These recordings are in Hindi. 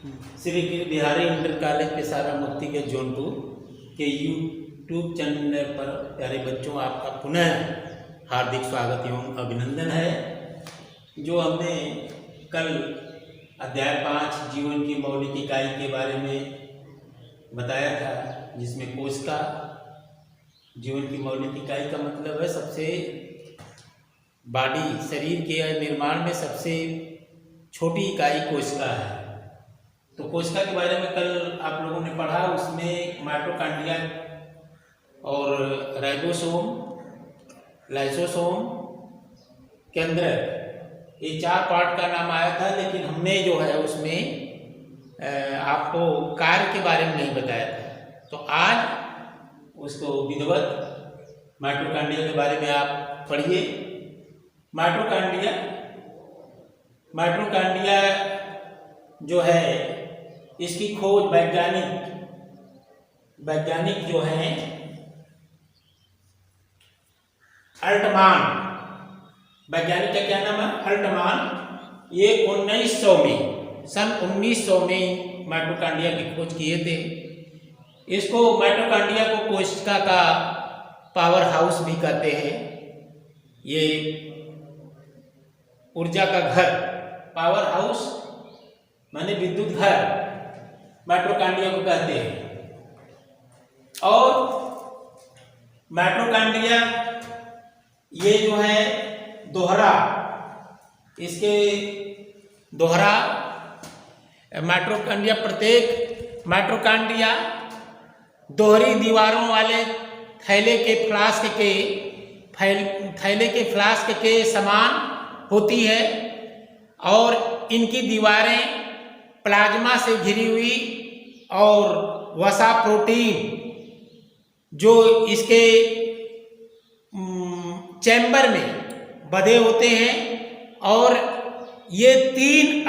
श्री गिर बिहारी इंटर कॉलेज पेशारा मुक्ति के जौनपुर के यूट्यूब चैनल पर प्यारे बच्चों आपका पुनः हार्दिक स्वागत एवं अभिनंदन है। जो हमने कल अध्याय 5 जीवन की मौलिक इकाई के बारे में बताया था, जिसमें कोशिका जीवन की मौलिक इकाई का मतलब है सबसे बॉडी शरीर के निर्माण में सबसे छोटी इकाई कोशिका है। तो कोशिका के बारे में कल आप लोगों ने पढ़ा, उसमें माइटोकॉन्ड्रिया और राइबोसोम, लाइसोसोम, केंद्रक, ये 4 पार्ट का नाम आया था। लेकिन हमने जो है उसमें आपको कार्य के बारे में नहीं बताया था। तो आज उसको विधिवत माइटोकॉन्ड्रिया के बारे में आप पढ़िए। माइटोकॉन्ड्रिया जो है इसकी खोज वैज्ञानिक जो है अल्टमान, वैज्ञानिक का क्या नाम है? अल्टमान। ये 1900 में, सन 1900 में माइटोकॉन्ड्रिया की खोज किए थे। इसको माइटोकॉन्ड्रिया को कोशिका का पावर हाउस भी कहते हैं। ये ऊर्जा का घर, पावर हाउस माने विद्युत घर, माइटोकॉन्ड्रिया को कहते हैं। और माइटोकॉन्ड्रिया ये जो है दोहरा माइटोकॉन्ड्रिया, प्रत्येक माइटोकॉन्ड्रिया दोहरी दीवारों वाले थैले के फ्लास्क के समान होती है और इनकी दीवारें प्लाज्मा से घिरी हुई और वसा प्रोटीन जो इसके चैम्बर में बधे होते हैं। और ये 3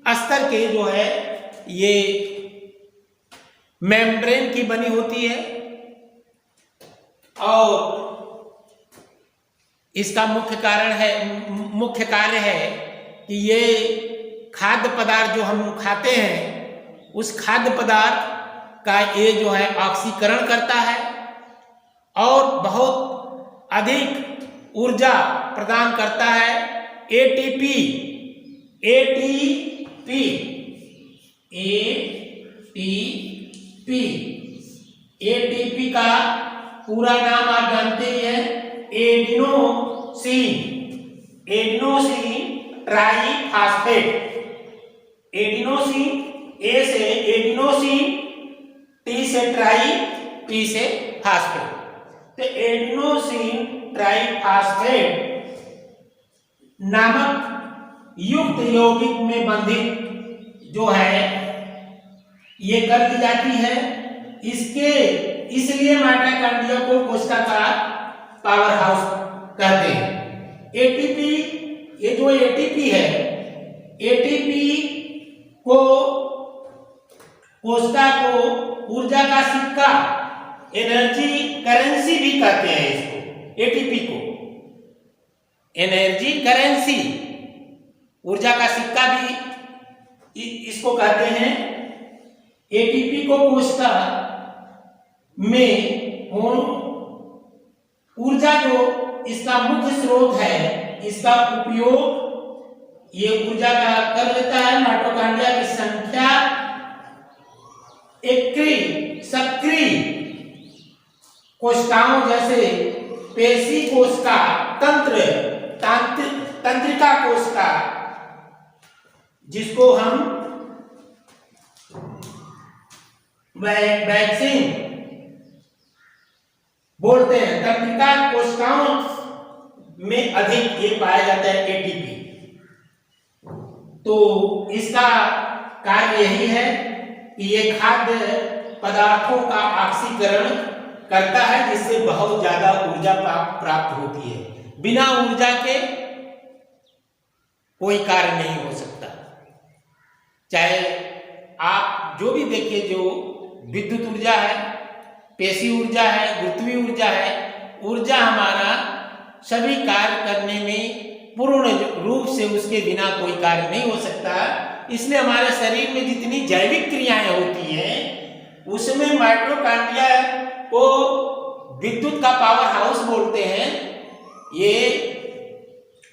स्तर के जो है ये मेम्ब्रेन की बनी होती है। और इसका मुख्य कार्य है कि ये खाद्य पदार्थ जो हम खाते हैं, उस खाद्य पदार्थ का ये जो है ऑक्सीकरण करता है और बहुत अधिक ऊर्जा प्रदान करता है। एटीपी का पूरा नाम आप जानते ही हैं, एडिनोसिन ट्राईफास्फेट। एडिनोसिन, ए से एडिनोसिन, टी से ट्राई, पी से फास्फेट। तो एडिनोसिन ट्राईफास्फेट नामक युक्त यौगिक में बंधित जो है ये कर दी जाती है। इसलिए माइटोकॉन्ड्रिया को कोशिका का पावर हाउस कहते हैं। एटीपी, ये जो एटीपी है, एटीपी को कोशिका को ऊर्जा का सिक्का, एनर्जी करेंसी भी कहते हैं। इसको एटीपी को एनर्जी करेंसी, ऊर्जा का सिक्का भी इसको कहते हैं। एटीपी को कोशिका में ऊर्जा जो इसका मुख्य स्रोत है, इसका उपयोग ये ऊर्जा का कर लेता है। माइटोकॉन्ड्रिया की संख्या सक्रिय कोशिकाओं जैसे पेशी कोशिका, तंत्रिका कोशिका, जिसको हम वैक्सीन बोलते हैं, तंत्रिका कोशिकाओं में अधिक ये पाया जाता है एटीपी। तो इसका कार्य यही है कि ये खाद्य पदार्थों का ऑक्सीकरण करता है, जिससे बहुत ज्यादा ऊर्जा प्राप्त होती है। बिना ऊर्जा के कोई कार्य नहीं हो सकता। चाहे आप जो भी देखिए, जो विद्युत ऊर्जा है, पेशी ऊर्जा है, गुरुत्वीय ऊर्जा है, ऊर्जा हमारा सभी कार्य करने में पूर्ण रूप से उसके बिना कोई कार्य नहीं हो सकता। इसलिए हमारे शरीर में जितनी जैविक क्रियाएं होती हैं उसमें माइटोकॉन्ड्रिया को विद्युत का पावर हाउस बोलते हैं। ये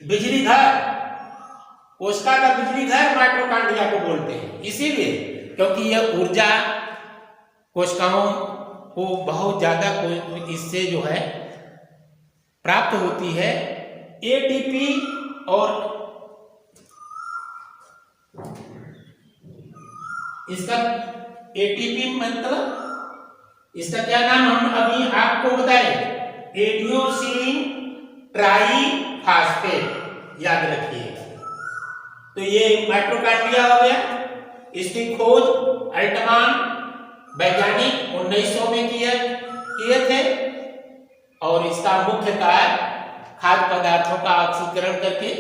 बिजली घर, कोशिका का बिजली घर माइटोकॉन्ड्रिया को बोलते हैं। इसीलिए क्योंकि यह ऊर्जा कोशिकाओं को बहुत ज्यादा इससे जो है प्राप्त होती है। एटीपी और इसका एटीपी मतलब इसका क्या नाम हम अभी आपको बताए, एडिनोसिन ट्राईफास्फेट, याद रखिएगा। तो ये माइटोकॉन्ड्रिया हो गया। इसकी खोज अल्टमान वैज्ञानिक 1900 में किए थे और इसका मुख्य कार्य खाद्य पदार्थों का ऑक्सीकरण करके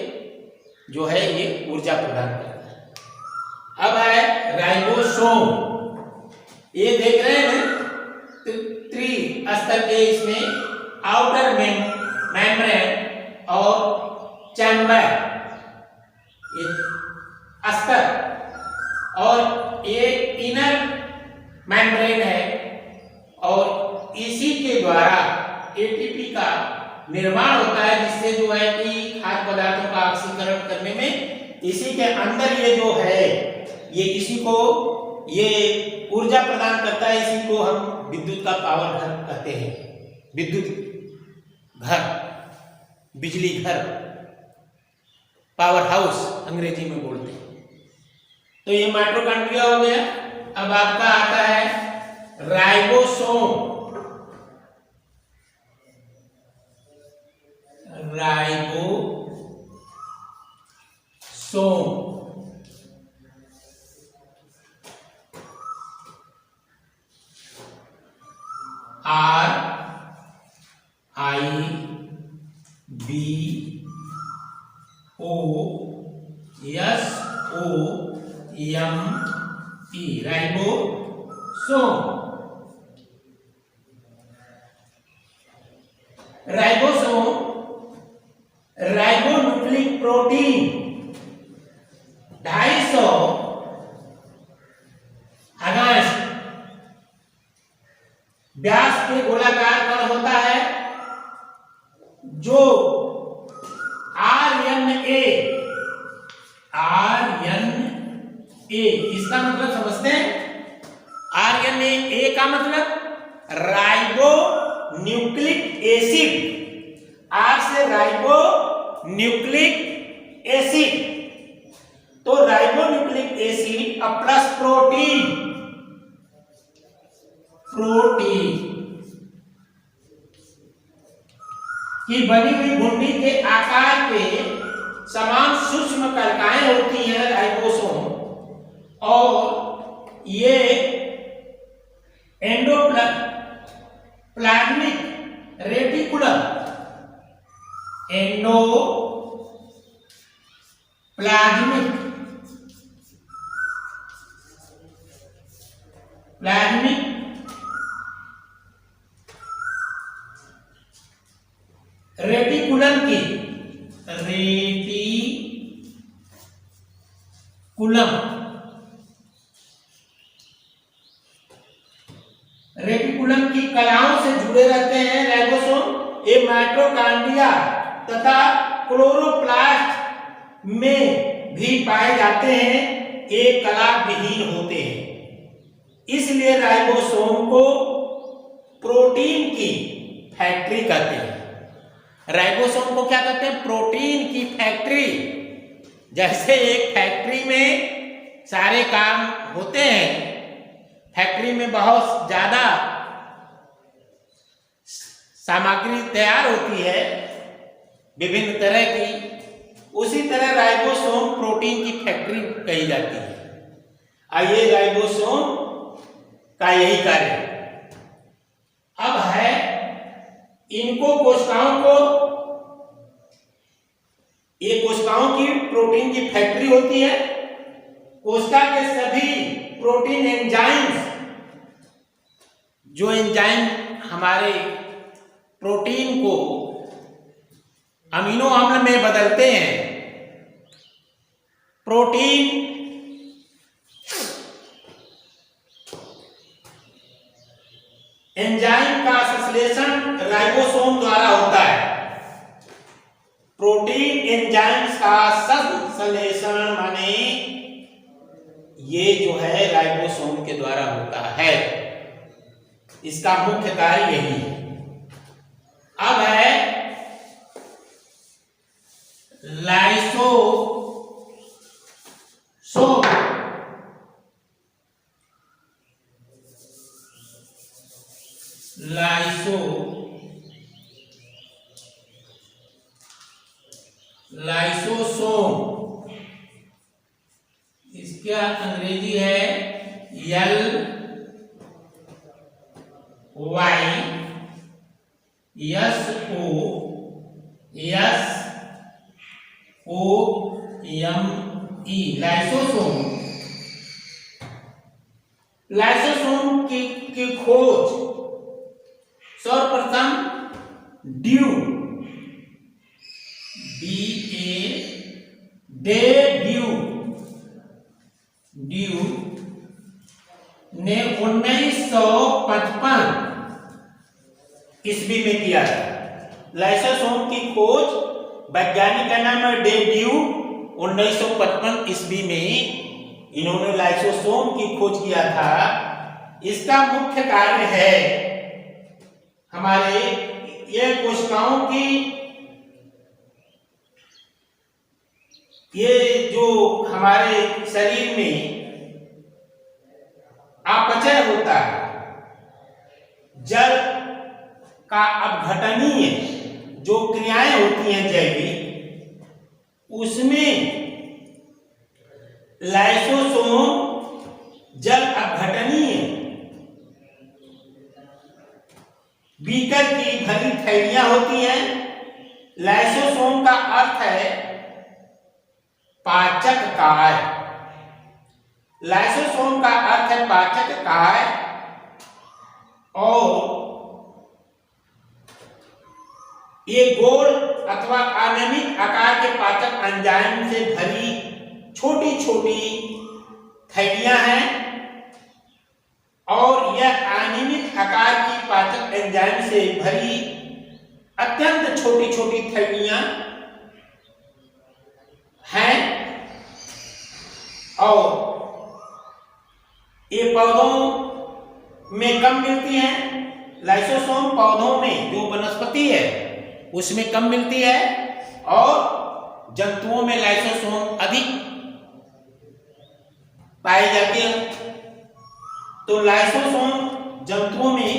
जो है ये ऊर्जा प्रदान करता है। अब है राइबोसोम। ये देख रहे हैं त्रिस्तर के इसमें आउटर मेम्ब्रेन और चैम्बर ये अस्तर और ये इनर मेम्ब्रेन है और इसी के द्वारा एटीपी का निर्माण होता है, जिससे जो है कि खाद्य पदार्थों का ऑक्सीकरण करने में इसी के अंदर ये जो है ये इसी को ये ऊर्जा प्रदान करता है। इसी को हम विद्युत का पावर घर कहते हैं, विद्युत घर, बिजली घर, पावर हाउस अंग्रेजी में बोलते हैं। तो ये माइटोकॉन्ड्रिया हो गया। अब आपका आता है ribosome. RIBOSOME, ribosome. Ribosome ribonucleic protein 250 अगस्त व्यास के गोलाकार कण होता है जो RNA इसका मतलब समझते हैं। RNA का मतलब राइबो न्यूक्लिक एसिड, आर से राइबो न्यूक्लिक एसिड। तो ribo nucleic acid plus protein की बनी हुई घुंडी के आकार के समान सूक्ष्म कलिकाएं होती हैं राइबोसोम, और ये एंडोप्लाज्मिक रेटिकुलम रेटिकुलम की कलाओं से जुड़े रहते हैं राइबोसोम। ये माइटोकॉन्ड्रिया तथा क्लोरोप्लास्ट में भी पाए जाते हैं। ये कला विहीन होते हैं, इसलिए राइबोसोम को प्रोटीन की फैक्ट्री कहते हैं। राइबोसोम को क्या कहते हैं? प्रोटीन की फैक्ट्री। जैसे एक फैक्ट्री में सारे काम होते हैं, फैक्ट्री में बहुत ज्यादा सामग्री तैयार होती है विभिन्न तरह की, उसी तरह राइबोसोम प्रोटीन की फैक्ट्री कही जाती है। आइए राइबोसोम का यही कार्य। अब है इनको कोशिकाओं को, ये कोशिकाओं की प्रोटीन की फैक्ट्री होती है। कोशिका के सभी प्रोटीन एंजाइम्स, जो एंजाइम हमारे प्रोटीन को अमीनो अम्ल में बदलते हैं। प्रोटीन एंजाइम का संश्लेषण राइबोसोम द्वारा होता है। प्रोटीन एंजाइम का संश्लेषण माने ये जो है राइबोसोम के द्वारा होता है। इसका मुख्य कार्य यही है। अब है लाइसोसोम। लाइसोसोम इसका अंग्रेजी है LYSOSOME। लाइसोसोम। लाइसोसोम की खोज सर्वप्रथम ड्यू ने 1955 ईस्वी में किया था। लाइसोसोम की खोज वैज्ञानिक का नाम है ड्यू। 1955 ईस्वी में इन्होंने लाइसोसोम की खोज किया था। इसका मुख्य कार्य है हमारे ये कोशिकाओं की ये जो हमारे शरीर में अपचय होता है, जल का अपघटनीय जो क्रियाएं होती हैं जैविक, उसमें लाइसोसोम जल अपघटनीय बीकर की भरी थैलियां होती हैं। लाइसोसोम का अर्थ है पाचक काय। लाइसोसोम का अर्थ है पाचक काय और ये गोल अथवा अनियमित आकार के पाचक एंजाइम से भरी छोटी छोटी थैलियां हैं और यह अनियमित आकार की पाचक एंजाइम से भरी अत्यंत छोटी छोटी थैलियां हैं और ये पौधों में कम मिलती हैं। लाइसोसोम पौधों में जो वनस्पति है उसमें कम मिलती है और जंतुओं में लाइसोसोम अधिक पाई जाती है। तो लाइसोसोम जंतुओं में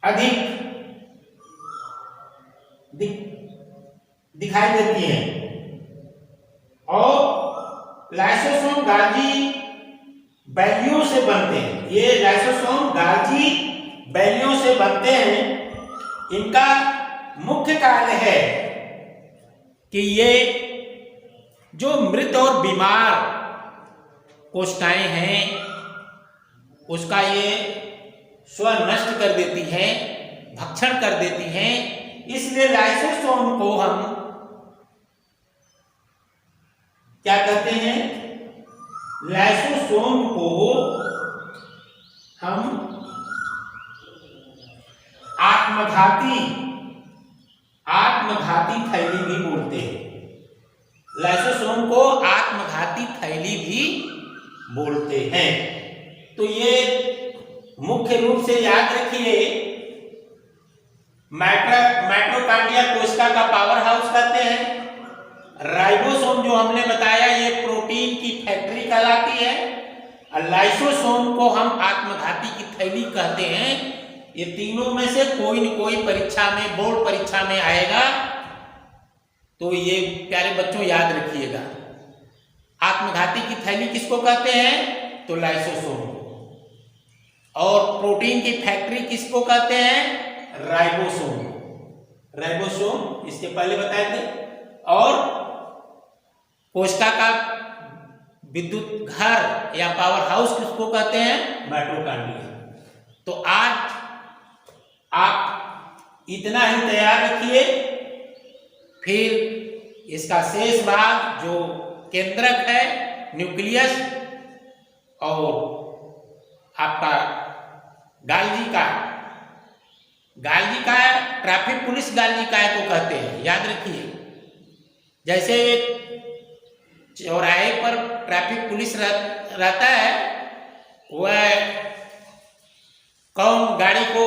अधिक दिखाई देती है और लाइसोसोम गाल्जी बैलियों से बनते हैं। ये लाइसोसोम गाल्जी बैलियों से बनते हैं। इनका मुख्य कार्य है कि ये जो मृत और बीमार कोशिकाएं हैं उसका ये स्व नष्ट कर देती है, भक्षण कर देती हैं। इसलिए लाइसोसोम को हम क्या कहते हैं? लाइसोसोम को हम आत्मघाती थैली भी बोलते हैं। लाइसोसोम को आत्मघाती थैली भी बोलते हैं। तो ये मुख्य रूप से याद रखिए, माइटोकॉन्ड्रिया कोशिका का पावर हाउस कहते हैं। राइबोसोम जो हमने बताया ये प्रोटीन की फैक्ट्री कहलाती है और लाइसोसोम को हम आत्मघाती की थैली कहते हैं। ये तीनों में से कोई न कोई परीक्षा में, बोर्ड परीक्षा में आएगा, तो ये प्यारे बच्चों याद रखिएगा। आत्मघाती की थैली किसको कहते हैं? तो लाइसोसोम। और प्रोटीन की फैक्ट्री किसको कहते हैं? राइबोसोम। राइबोसोम इसके पहले बताए थे। और कोशिका का विद्युत घर या पावर हाउस किसको कहते हैं? माइटोकॉन्ड्रिया। तो आज आप इतना ही तैयार रखिए। फिर इसका शेष भाग जो केंद्रक है, न्यूक्लियस, और आपका गाल्गी काय ट्रैफिक पुलिस गाल्गी काय को कहते हैं, याद रखिए। जैसे चौराहे पर ट्रैफिक पुलिस रहता है, वह कौन गाड़ी को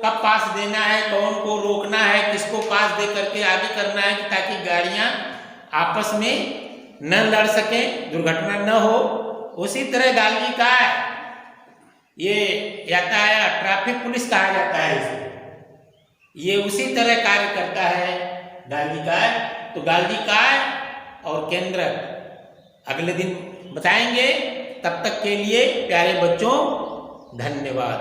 कब पास देना है, कौन को रोकना है, किसको पास दे करके आगे करना है, ताकि गाड़ियां आपस में न लड़ सकें, दुर्घटना न हो। उसी तरह गाल्गी काय ये यातायात ट्रैफिक पुलिस कहा जाता है इसे, ये उसी तरह कार्य करता है गाल्गी काय। तो गाल्गी काय और केंद्रक अगले दिन बताएंगे। तब तक के लिए प्यारे बच्चों, धन्यवाद।